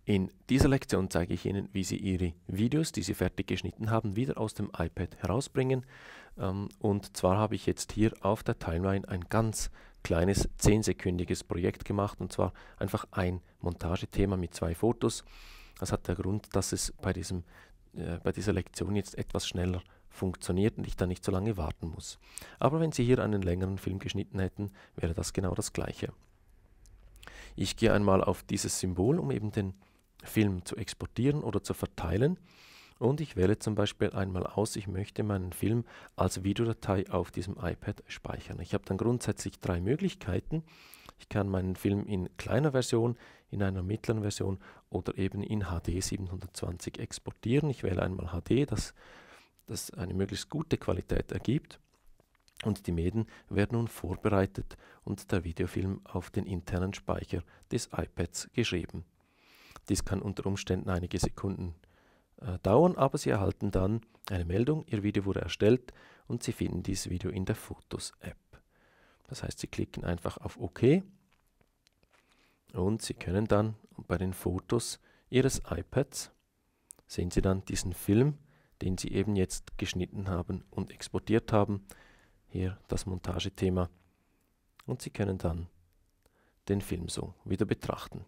In dieser Lektion zeige ich Ihnen, wie Sie Ihre Videos, die Sie fertig geschnitten haben, wieder aus dem iPad herausbringen. Und zwar habe ich jetzt hier auf der Timeline ein ganz kleines 10-sekündiges Projekt gemacht, und zwar einfach ein Montagethema mit 2 Fotos. Das hat der Grund, dass es bei dieser Lektion jetzt etwas schneller funktioniert und ich dann nicht so lange warten muss. Aber wenn Sie hier einen längeren Film geschnitten hätten, wäre das genau das Gleiche. Ich gehe einmal auf dieses Symbol, um eben den Film zu exportieren oder zu verteilen, und ich wähle zum Beispiel einmal aus, ich möchte meinen Film als Videodatei auf diesem iPad speichern. Ich habe dann grundsätzlich 3 Möglichkeiten. Ich kann meinen Film in kleiner Version, in einer mittleren Version oder eben in HD 720 exportieren. Ich wähle einmal HD, das eine möglichst gute Qualität ergibt. Und die Medien werden nun vorbereitet und der Videofilm auf den internen Speicher des iPads geschrieben. Dies kann unter Umständen einige Sekunden dauern, aber Sie erhalten dann eine Meldung, Ihr Video wurde erstellt und Sie finden dieses Video in der Fotos-App. Das heißt, Sie klicken einfach auf OK und Sie können dann bei den Fotos Ihres iPads, sehen Sie dann diesen Film, den Sie eben jetzt geschnitten haben und exportiert haben, hier das Montagethema, und Sie können dann den Film so wieder betrachten.